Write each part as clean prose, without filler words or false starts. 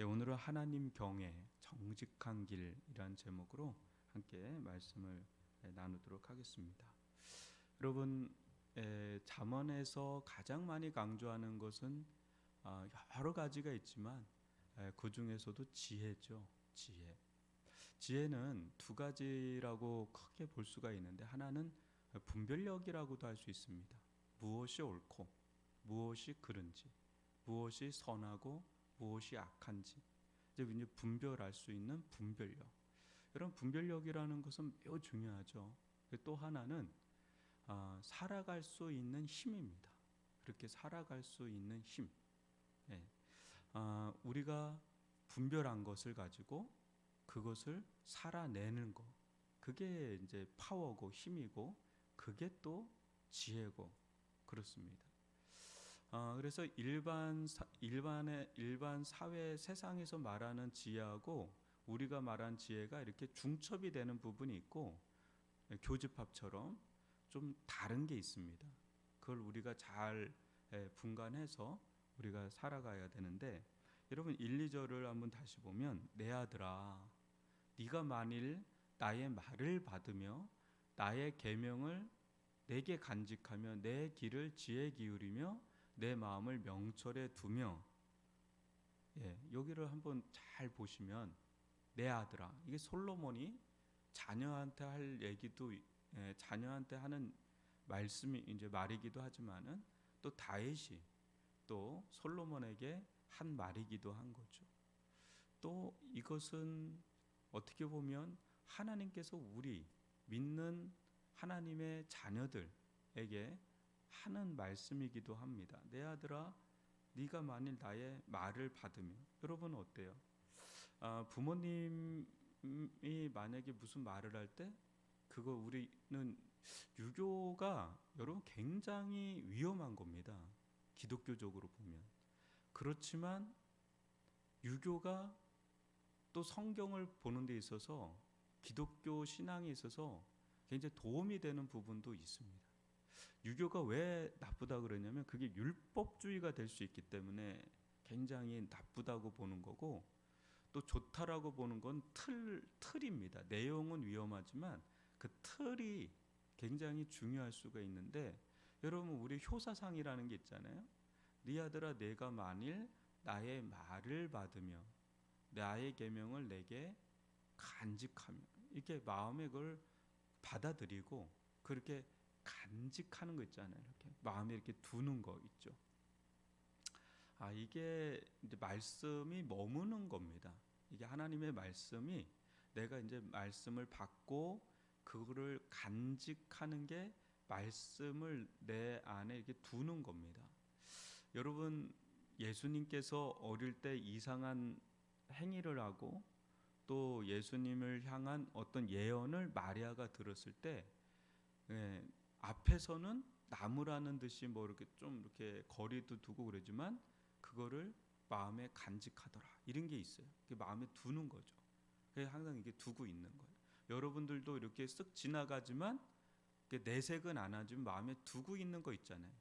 예, 오늘은 하나님 경외, 정직한 길이란 제목으로 함께 말씀을 나누도록 하겠습니다. 여러분, 잠언에서 가장 많이 강조하는 것은 여러 가지가 있지만 그 중에서도 지혜죠. 지혜. 지혜는 두 가지라고 크게 볼 수가 있는데, 하나는 분별력이라고도 할 수 있습니다. 무엇이 옳고 무엇이 그른지, 무엇이 선하고 무엇이 악한지 이제 분별할 수 있는 분별력. 이런 분별력이라는 것은 매우 중요하죠. 또 하나는 살아갈 수 있는 힘입니다. 그렇게 살아갈 수 있는 힘. 예. 우리가 분별한 것을 가지고 그것을 살아내는 것. 그게 이제 파워고 힘이고, 그게 또 지혜고 그렇습니다. 그래서 일반 사회 세상에서 말하는 지혜하고 우리가 말한 지혜가 이렇게 중첩이 되는 부분이 있고, 교집합처럼 좀 다른 게 있습니다. 그걸 우리가 잘 분간해서 우리가 살아가야 되는데, 여러분 1, 2절을 한번 다시 보면, 내 아들아 네가 만일 나의 말을 받으며 나의 계명을 내게 간직하며 내 길을 지혜 기울이며 내 마음을 명철에 두며. 여기를 한번 잘 보시면, 내 아들아, 이게 솔로몬이 자녀한테 할 얘기도, 자녀한테 하는 말씀이 이제 말이기도 하지만은, 또 다윗이 또 솔로몬에게 한 말이기도 한 거죠. 또 이것은 어떻게 보면 하나님께서 우리 믿는 하나님의 자녀들에게 하는 말씀이기도 합니다. 내 아들아, 네가 만일 나의 말을 받으면. 여러분 어때요? 부모님이 만약에 무슨 말을 할 때, 그거 우리는, 유교가 여러분 굉장히 위험한 겁니다. 기독교적으로 보면. 그렇지만 유교가 또 성경을 보는 데 있어서, 기독교 신앙에 있어서 굉장히 도움이 되는 부분도 있습니다. 유교가 왜 나쁘다 그러냐면, 그게 율법주의가 될 수 있기 때문에 굉장히 나쁘다고 보는 거고, 또 좋다라고 보는 건 틀입니다. 내용은 위험하지만 그 틀이 굉장히 중요할 수가 있는데, 여러분 우리 효사상이라는 게 있잖아요. 네 아들아 내가 만일 나의 말을 받으며 나의 계명을 내게 간직하며, 이렇게 마음에 그걸 받아들이고 그렇게 간직하는 거 있잖아요. 이렇게 마음에 이렇게 두는 거 있죠. 이게 이제 말씀이 머무는 겁니다. 이게 하나님의 말씀이, 내가 이제 말씀을 받고 그거를 간직하는 게 말씀을 내 안에 이렇게 두는 겁니다. 여러분, 예수님께서 어릴 때 이상한 행위를 하고 또 예수님을 향한 어떤 예언을 마리아가 들었을 때, 앞에서는 나무라는 듯이 뭐 이렇게 좀 이렇게 거리도 두고 그러지만, 그거를 마음에 간직하더라, 이런 게 있어요. 그게 마음에 두는 거죠. 그래서 항상 이게 두고 있는 거예요. 여러분들도 이렇게 쓱 지나가지만 내색은 안 하지만 마음에 두고 있는 거 있잖아요.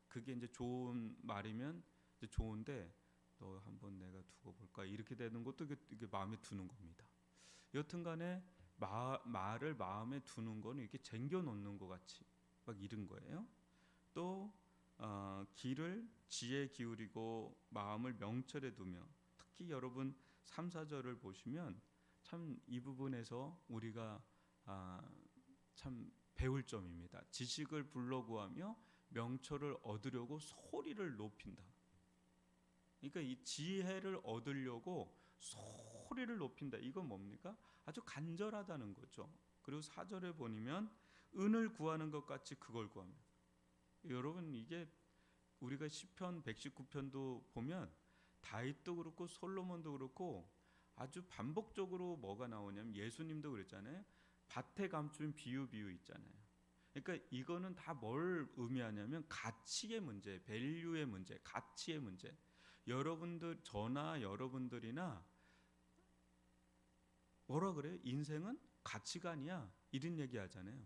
그게 이제 좋은 말이면 이제 좋은데, 너 한번 내가 두고 볼까, 이렇게 되는 것도 이게 마음에 두는 겁니다. 여튼간에 말을 마음에 두는 거는 이렇게 쟁겨 놓는 것 같이 막 이런 거예요. 또 길을 지혜 기울이고 마음을 명철에 두며. 특히 여러분 3, 4절을 보시면 참 이 부분에서 우리가 참 배울 점입니다. 지식을 불러 구하며 명철을 얻으려고 소리를 높인다. 그러니까 이 지혜를 얻으려고 소리를 높인다. 이건 뭡니까? 아주 간절하다는 거죠. 그리고 4절에 보면 은을 구하는 것 같이 그걸 구하며. 여러분, 이게 우리가 시편 119편도 보면 다윗도 그렇고 솔로몬도 그렇고 아주 반복적으로 뭐가 나오냐면, 예수님도 그랬잖아요. 밭에 감춘 비유 있잖아요. 그러니까 이거는 다 뭘 의미하냐면 가치의 문제, 밸류의 문제, 가치의 문제. 여러분들, 저나 여러분들이나 뭐라 그래요? 인생은 가치관이야, 이런 얘기 하잖아요.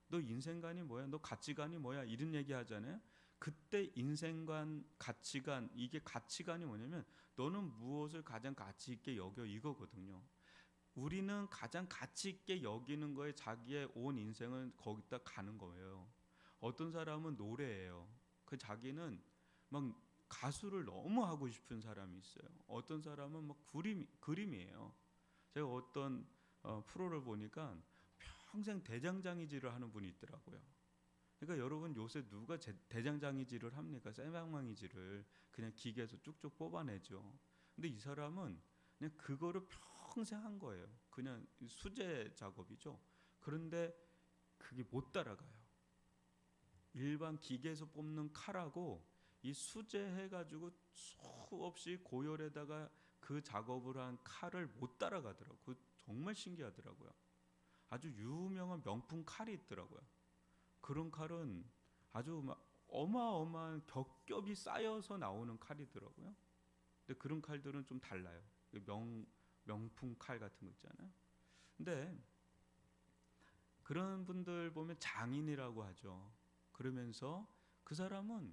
너 인생관이 뭐야? 너 가치관이 뭐야? 이런 얘기 하잖아요. 그때 인생관, 가치관, 이게 가치관이 뭐냐면 너는 무엇을 가장 가치 있게 여겨, 이거거든요. 우리는 가장 가치 있게 여기는 거에 자기의 온 인생을 거기다 가는 거예요. 어떤 사람은 노래예요. 그 자기는 막 가수를 너무 하고 싶은 사람이 있어요. 어떤 사람은 막 그림이에요. 제가 어떤 프로를 보니까 평생 대장장이질을 하는 분이 있더라고요. 그러니까 여러분, 요새 누가 대장장이질을 합니까? 쇠방망이질을 그냥 기계에서 쭉쭉 뽑아내죠. 근데 이 사람은 그냥 그거를 평생 한 거예요. 그냥 수제 작업이죠. 그런데 그게 못 따라가요. 일반 기계에서 뽑는 칼하고 이 수제해가지고 수없이 고열에다가 그 작업을 한 칼을 못 따라가더라고요. 그거 정말 신기하더라고요. 아주 유명한 명품 칼이 있더라고요. 그런 칼은 아주 막 어마어마한 겹겹이 쌓여서 나오는 칼이더라고요. 근데 그런 칼들은 좀 달라요. 명품 칼 같은 거 있잖아요. 근데 그런 분들 보면 장인이라고 하죠. 그러면서 그 사람은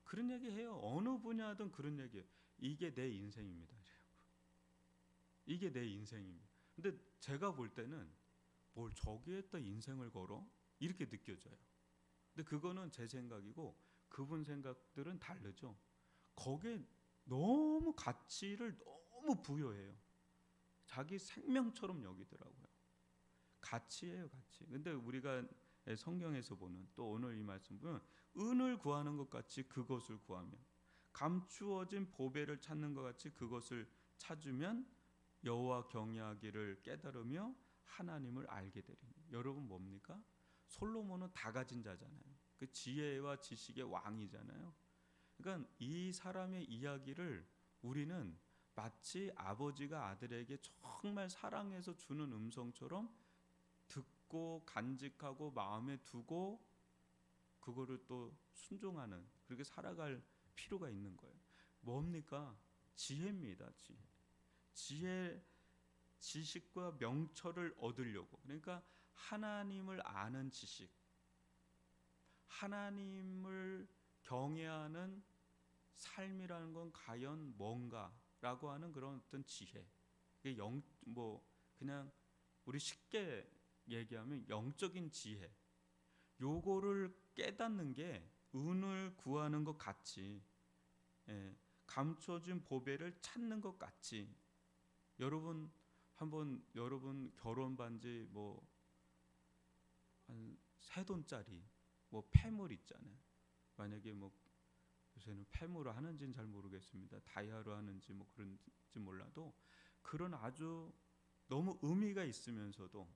그런 얘기 해요. 어느 분야든 그런 얘기해요. 이게 내 인생입니다. 이게 내 인생입니다. 근데 제가 볼 때는 뭘 저기에다 인생을 걸어? 이렇게 느껴져요. 근데 그거는 제 생각이고 그분 생각들은 다르죠. 거기에 너무 가치를 너무 부여해요. 자기 생명처럼 여기더라고요. 가치예요, 가치. 근데 우리가 성경에서 보는, 또 오늘 이 말씀 보면, 은을 구하는 것 같이 그것을 구하면, 감추어진 보배를 찾는 것 같이 그것을 찾으면 여호와 경외하기를 깨달으며 하나님을 알게 되리니. 여러분 뭡니까? 솔로몬은 다 가진 자잖아요. 그 지혜와 지식의 왕이잖아요. 그러니까 이 사람의 이야기를 우리는 마치 아버지가 아들에게 정말 사랑해서 주는 음성처럼 듣고 간직하고 마음에 두고 그거를 또 순종하는, 그렇게 살아갈 필요가 있는 거예요. 뭡니까? 지혜입니다. 지혜, 지식과 명철을 얻으려고. 그러니까 하나님을 아는 지식, 하나님을 경외하는 삶이라는 건 과연 뭔가라고 하는 그런 어떤 지혜. 이게 그냥 우리 쉽게 얘기하면 영적인 지혜. 요거를 깨닫는 게 은을 구하는 것 같이, 감춰진 보배를 찾는 것 같이. 여러분 한번 여러분 결혼 반지 뭐 한 세 돈짜리 뭐 폐물 있잖아요. 만약에 뭐 요새는 폐물로 하는지는 잘 모르겠습니다. 다이아로 하는지 뭐 그런지 몰라도 그런 아주 너무 의미가 있으면서도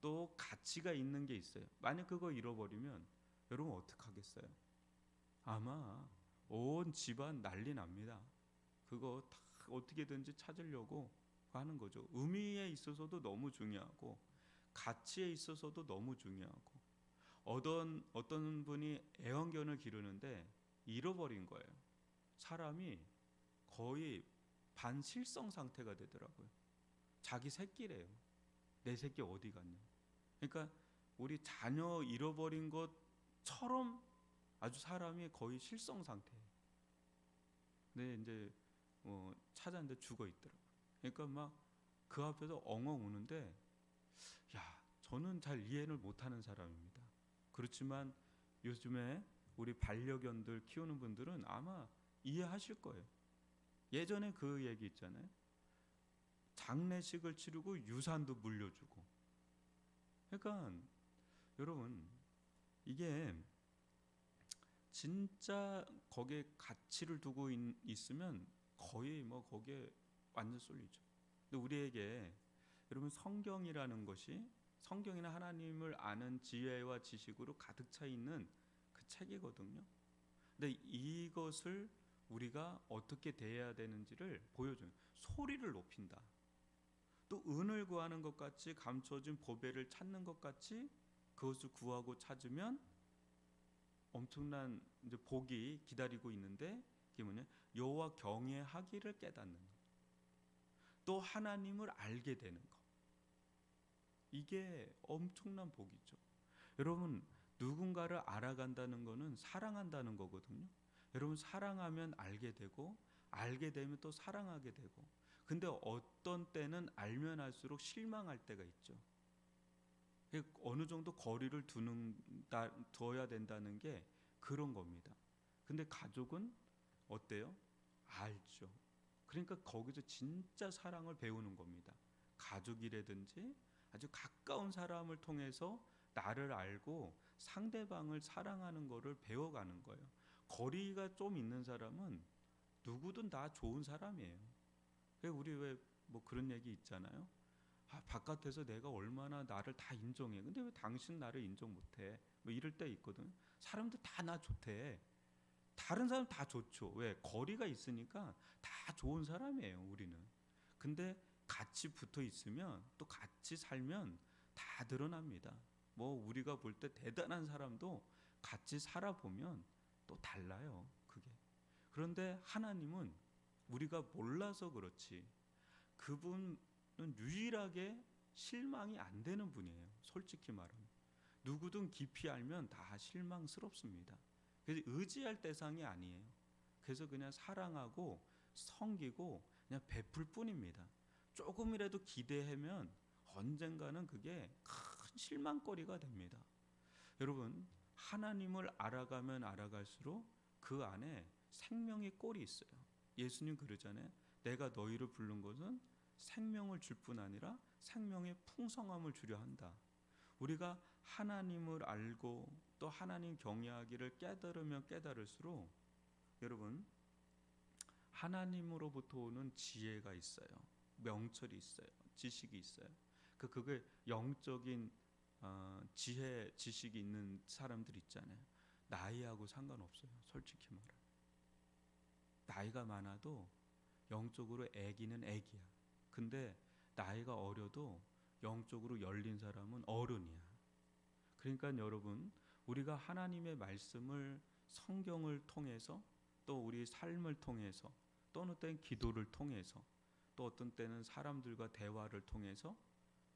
또 가치가 있는 게 있어요. 만약 그거 잃어버리면 여러분 어떡하겠어요? 아마 온 집안 난리 납니다. 그거 다 어떻게든지 찾으려고 하는 거죠. 의미에 있어서도 너무 중요하고 가치에 있어서도 너무 중요하고, 어떤 분이 애완견을 기르는데 잃어버린 거예요. 사람이 거의 반실성 상태가 되더라고요. 자기 새끼래요. 내 새끼 어디 갔냐. 그러니까 우리 자녀 잃어버린 것처럼 아주 사람이 거의 실성 상태예요. 근데 이제 찾았는데 죽어 있더라고요. 그러니까 막 그 앞에서 엉엉 우는데, 저는 잘 이해를 못하는 사람입니다. 그렇지만 요즘에 우리 반려견들 키우는 분들은 아마 이해하실 거예요. 예전에 그 얘기 있잖아요. 장례식을 치르고 유산도 물려주고. 그러니까 여러분, 이게 진짜 거기에 가치를 두고 있으면 거의 뭐 거기에 완전 쏠리죠. 근데 우리에게 여러분, 성경이라는 것이, 성경이나 하나님을 아는 지혜와 지식으로 가득 차 있는 그 책이거든요. 근데 이것을 우리가 어떻게 대해야 되는지를 보여줘요. 소리를 높인다. 또 은을 구하는 것 같이, 감춰진 보배를 찾는 것 같이 그것을 구하고 찾으면 엄청난 이제 복이 기다리고 있는데, 그게 뭐냐? 여호와 경외하기를 깨닫는 것. 또 하나님을 알게 되는 것. 이게 엄청난 복이죠. 여러분, 누군가를 알아간다는 거는 사랑한다는 거거든요. 여러분, 사랑하면 알게 되고, 알게 되면 또 사랑하게 되고. 근데 어떤 때는 알면 알수록 실망할 때가 있죠. 어느 정도 거리를 둬야 된다는 게 그런 겁니다. 근데 가족은 어때요? 알죠. 그러니까 거기서 진짜 사랑을 배우는 겁니다. 가족이라든지 아주 가까운 사람을 통해서 나를 알고 상대방을 사랑하는 거를 배워가는 거예요. 거리가 좀 있는 사람은 누구든 다 좋은 사람이에요. 우리 왜 뭐 그런 얘기 있잖아요. 바깥에서 내가 얼마나 나를 다 인정해. 근데 왜 당신 나를 인정 못해? 뭐 이럴 때 있거든. 사람들 다 나 좋대. 다른 사람 다 좋죠. 왜? 거리가 있으니까 다 좋은 사람이에요, 우리는. 근데 같이 붙어 있으면, 또 같이 살면 다 드러납니다. 뭐 우리가 볼 때 대단한 사람도 같이 살아보면 또 달라요, 그게. 그런데 하나님은 우리가 몰라서 그렇지, 그분은 유일하게 실망이 안 되는 분이에요. 솔직히 말하면 누구든 깊이 알면 다 실망스럽습니다. 그래서 의지할 대상이 아니에요. 그래서 그냥 사랑하고 섬기고 그냥 베풀 뿐입니다. 조금이라도 기대하면 언젠가는 그게 큰 실망거리가 됩니다. 여러분, 하나님을 알아가면 알아갈수록 그 안에 생명의 꼴이 있어요. 예수님 그러잖아요. 내가 너희를 부른 것은 생명을 줄 뿐 아니라 생명의 풍성함을 주려 한다. 우리가 하나님을 알고 또 하나님 경외하기를 깨달으면 깨달을수록 여러분, 하나님으로부터 오는 지혜가 있어요. 명철이 있어요. 지식이 있어요. 그게 영적인 지혜, 지식이 있는 사람들 있잖아요. 나이하고 상관없어요. 솔직히 말하면 나이가 많아도 영적으로 애기는 애기야. 근데 나이가 어려도 영적으로 열린 사람은 어른이야. 그러니까 여러분, 우리가 하나님의 말씀을 성경을 통해서, 또 우리 삶을 통해서, 또 어느 때는 기도를 통해서, 또 어떤 때는 사람들과 대화를 통해서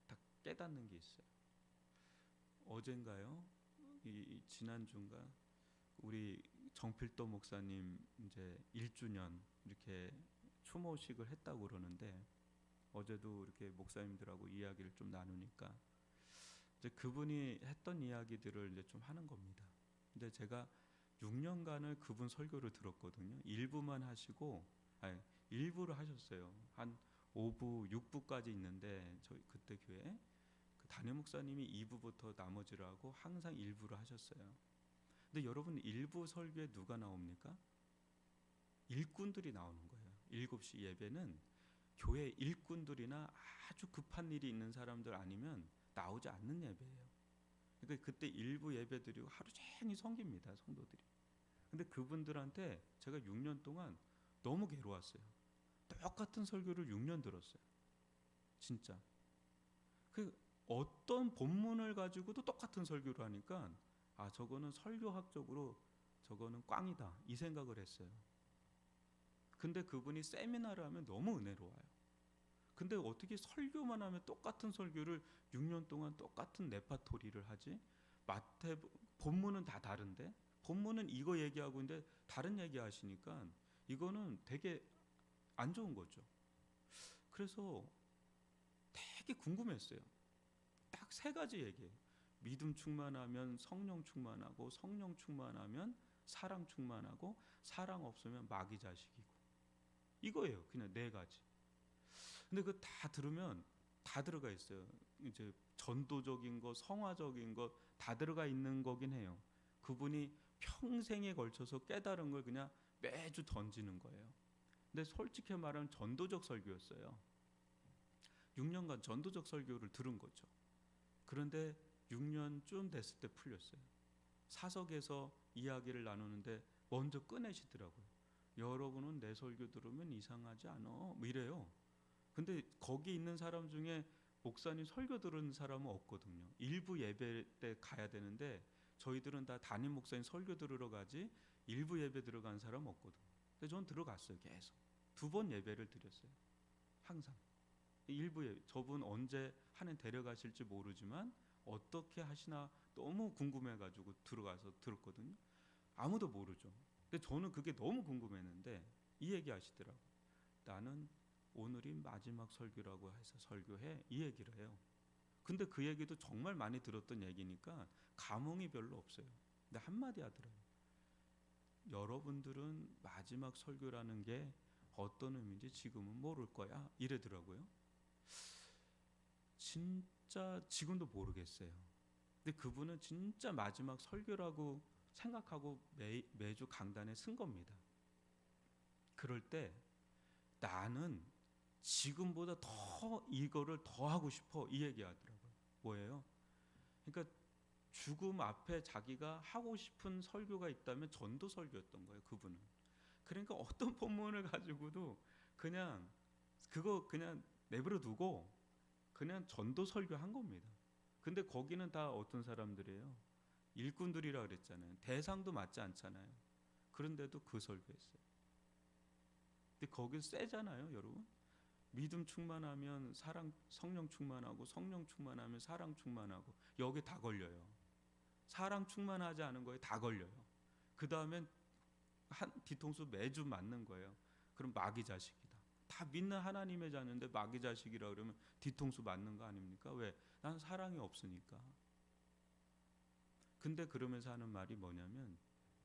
다 깨닫는 게 있어요. 어젠가요? 지난주인가? 우리 정필도 목사님 이제 1주년 이렇게 추모식을 했다고 그러는데, 어제도 이렇게 목사님들하고 이야기를 좀 나누니까 이제 그분이 했던 이야기들을 이제 좀 하는 겁니다. 근데 제가 6년간을 그분 설교를 들었거든요. 일부만 하시고, 일부를 하셨어요. 한 5부, 6부까지 있는데 저희 그때 교회 그 담임 목사님이 2부부터 나머지를 하고 항상 일부를 하셨어요. 근데 여러분, 일부 설교에 누가 나옵니까? 일꾼들이 나오는 거예요. 7시 예배는 교회 일꾼들이나 아주 급한 일이 있는 사람들 아니면 나오지 않는 예배예요. 그러니까 그때 일부 예배 드리고 하루 종일 섬깁니다, 성도들이. 근데 그분들한테 제가 6년 동안 너무 괴로웠어요. 똑같은 설교를 6년 들었어요. 진짜. 그 어떤 본문을 가지고도 똑같은 설교를 하니까 저거는 설교학적으로 저거는 꽝이다, 이 생각을 했어요. 근데 그분이 세미나를 하면 너무 은혜로워요. 근데 어떻게 설교만 하면 똑같은 설교를 6년 동안 똑같은 레파토리를 하지? 본문은 다 다른데, 본문은 이거 얘기하고 있는데 다른 얘기 하시니까 이거는 되게 안 좋은 거죠. 그래서 되게 궁금했어요. 딱 3가지 얘기예요. 믿음 충만하면 성령 충만하고, 성령 충만하면 사랑 충만하고, 사랑 없으면 마귀 자식이고. 이거예요. 그냥 4가지. 근데 그 다 들으면 다 들어가 있어요. 이제 전도적인 거, 성화적인 거 다 들어가 있는 거긴 해요. 그분이 평생에 걸쳐서 깨달은 걸 그냥 매주 던지는 거예요. 근데 솔직히 말하면 전도적 설교였어요. 6년간 전도적 설교를 들은 거죠. 그런데 6년쯤 됐을 때 풀렸어요. 사석에서 이야기를 나누는데 먼저 꺼내시더라고요. 여러분은 내 설교 들으면 이상하지 않아? 뭐 이래요. 근데 거기 있는 사람 중에 목사님 설교 들은 사람은 없거든요. 일부 예배 때 가야 되는데 저희들은 다 담임 목사님 설교 들으러 가지 일부 예배 들어간 사람 없거든요. 근데 전 들어갔어요. 계속 2번 예배를 드렸어요. 항상 일부 예배. 저분 언제 하는 데려가실지 모르지만 어떻게 하시나 너무 궁금해가지고 들어가서 들었거든요. 아무도 모르죠. 근데 저는 그게 너무 궁금했는데 이 얘기 하시더라고요. 나는 오늘이 마지막 설교라고 해서 설교해, 이 얘기를 해요. 근데 그 얘기도 정말 많이 들었던 얘기니까 감흥이 별로 없어요. 근데 한마디 하더라고요. 여러분들은 마지막 설교라는 게 어떤 의미인지 지금은 모를 거야, 이래더라고요. 진짜 지금도 모르겠어요. 근데 그분은 진짜 마지막 설교라고 생각하고 매주 강단에 쓴 겁니다. 그럴 때 나는 지금보다 더 이거를 더 하고 싶어, 이 얘기하더라고요. 뭐예요? 그러니까 죽음 앞에 자기가 하고 싶은 설교가 있다면 전도 설교였던 거예요, 그분은. 그러니까 어떤 본문을 가지고도 그냥 그거 그냥 내버려 두고 그냥 전도 설교한 겁니다. 근데 거기는 다 어떤 사람들이에요? 일꾼들이라 그랬잖아요. 대상도 맞지 않잖아요. 그런데도 그 설교했어요. 근데 거기 세잖아요, 여러분. 믿음 충만하면 사랑, 성령 충만하고, 성령 충만하면 사랑 충만하고, 여기 다 걸려요. 사랑 충만하지 않은 거에 다 걸려요. 그 다음엔 한 뒤통수 매주 맞는 거예요. 그럼 마귀 자식이다. 다 믿는 하나님의 자녀인데 마귀 자식이라 그러면 뒤통수 맞는 거 아닙니까? 왜? 난 사랑이 없으니까. 근데 그러면서 하는 말이 뭐냐면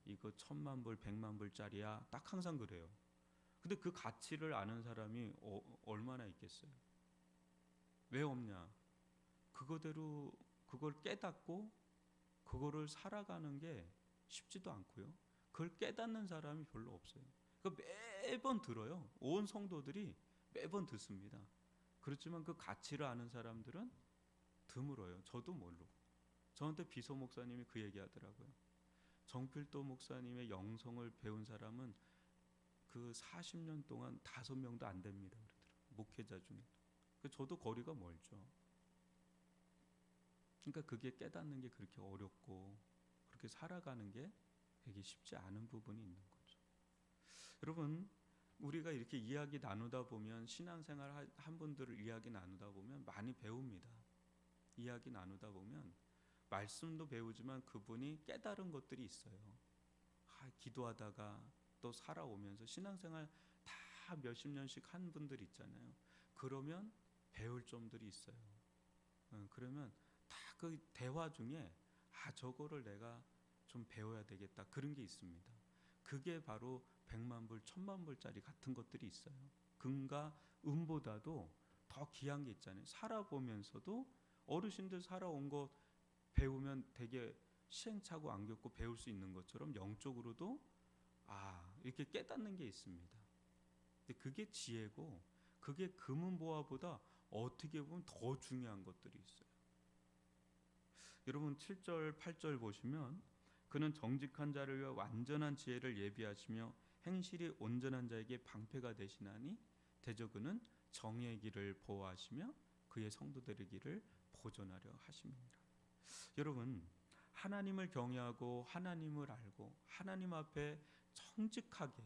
이거 1,000만 불, 100만 불짜리야. 딱 항상 그래요. 근데 그 가치를 아는 사람이 얼마나 있겠어요? 왜 없냐? 그거대로 그걸 깨닫고 그거를 살아가는 게 쉽지도 않고요. 그걸 깨닫는 사람이 별로 없어요. 그러니까 매번 들어요. 온 성도들이 매번 듣습니다. 그렇지만 그 가치를 아는 사람들은 드물어요. 저도 모르고. 저한테 비서 목사님이 그 얘기 하더라고요. 정필도 목사님의 영성을 배운 사람은 그 40년 동안 5명도 안 됩니다. 그러더라고요. 목회자 중에. 저도 거리가 멀죠. 그러니까 그게 깨닫는 게 그렇게 어렵고 그렇게 살아가는 게 되게 쉽지 않은 부분이 있는 거죠. 여러분, 우리가 이렇게 이야기 나누다 보면 신앙생활 한 분들을 이야기 나누다 보면 많이 배웁니다. 이야기 나누다 보면 말씀도 배우지만 그분이 깨달은 것들이 있어요. 기도하다가 또 살아오면서 신앙생활 다 몇십 년씩 한 분들 있잖아요. 그러면 배울 점들이 있어요. 그러면 다 그 대화 중에 저거를 내가 좀 배워야 되겠다, 그런 게 있습니다. 그게 바로 100만 불, 1,000만 불짜리 같은 것들이 있어요. 금과 은보다도 더 귀한 게 있잖아요. 살아보면서도 어르신들 살아온 거 배우면 되게 시행착오 안 겪고 배울 수 있는 것처럼 영적으로도 이렇게 깨닫는 게 있습니다. 근데 그게 지혜고 그게 금은보화보다 어떻게 보면 더 중요한 것들이 있어요. 여러분 7절 8절 보시면 그는 정직한 자를 위하여 완전한 지혜를 예비하시며 행실이 온전한 자에게 방패가 되시나니 대저 그는 정의의 길을 보호하시며 그의 성도들의 길을 보존하려 하십니다. 여러분, 하나님을 경외하고 하나님을 알고 하나님 앞에 정직하게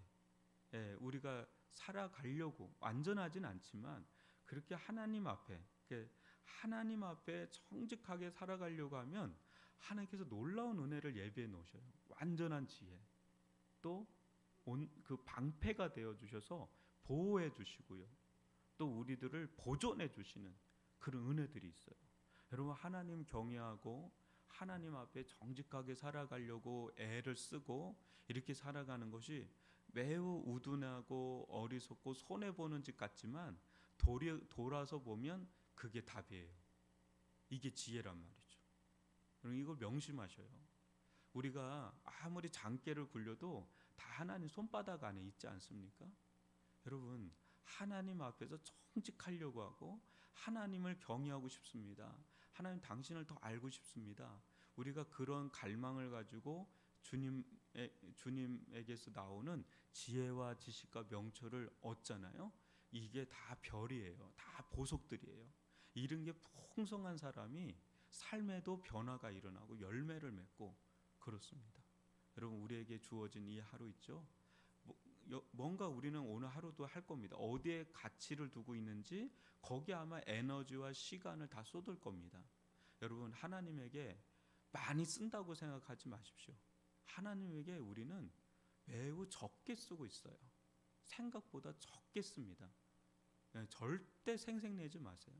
우리가 살아가려고, 완전하진 않지만 그렇게 하나님 앞에 정직하게 살아가려고 하면 하나님께서 놀라운 은혜를 예비해 놓으셔요. 완전한 지혜, 또 그 방패가 되어 주셔서 보호해 주시고요, 또 우리들을 보존해 주시는 그런 은혜들이 있어요. 여러분, 하나님 경외하고 하나님 앞에 정직하게 살아가려고 애를 쓰고 이렇게 살아가는 것이 매우 우둔하고 어리석고 손해보는 짓 같지만 돌아서 보면 그게 답이에요. 이게 지혜란 말이죠. 여러분, 이걸 명심하셔요. 우리가 아무리 장깨를 굴려도 다 하나님 손바닥 안에 있지 않습니까? 여러분, 하나님 앞에서 정직하려고 하고 하나님을 경외하고 싶습니다. 하나님, 당신을 더 알고 싶습니다. 우리가 그런 갈망을 가지고 주님에게서 나오는 지혜와 지식과 명철을 얻잖아요. 이게 다 별이에요. 다 보석들이에요. 이런 게 풍성한 사람이 삶에도 변화가 일어나고 열매를 맺고 그렇습니다. 여러분, 우리에게 주어진 이 하루 있죠? 뭔가 우리는 오늘 하루도 할 겁니다. 어디에 가치를 두고 있는지 거기에 아마 에너지와 시간을 다 쏟을 겁니다. 여러분 하나님에게 많이 쓴다고 생각하지 마십시오. 하나님에게 우리는 매우 적게 쓰고 있어요. 생각보다 적게 씁니다. 절대 생색내지 마세요.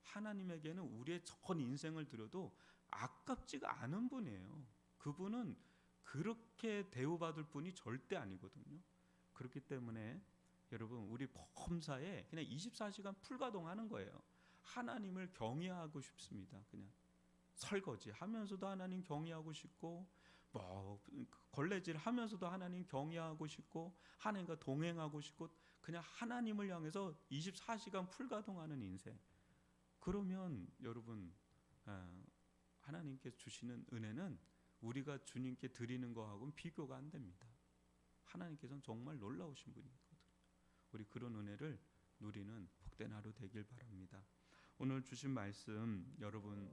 하나님에게는 우리의 전 인생을 들여도 아깝지가 않은 분이에요. 그분은 그렇게 대우받을 분이 절대 아니거든요. 그렇기 때문에 여러분 우리 범사에 그냥 24시간 풀가동하는 거예요. 하나님을 경외하고 싶습니다. 그냥 설거지 하면서도 하나님 경외하고 싶고, 뭐 걸레질 하면서도 하나님 경외하고 싶고, 하나님과 동행하고 싶고, 그냥 하나님을 향해서 24시간 풀가동하는 인생. 그러면 여러분 하나님께 주시는 은혜는 우리가 주님께 드리는 거하고는 비교가 안 됩니다. 하나님께서는 정말 놀라우신 분이거든요. 우리 그런 은혜를 누리는 복된 하루 되길 바랍니다. 오늘 주신 말씀 여러분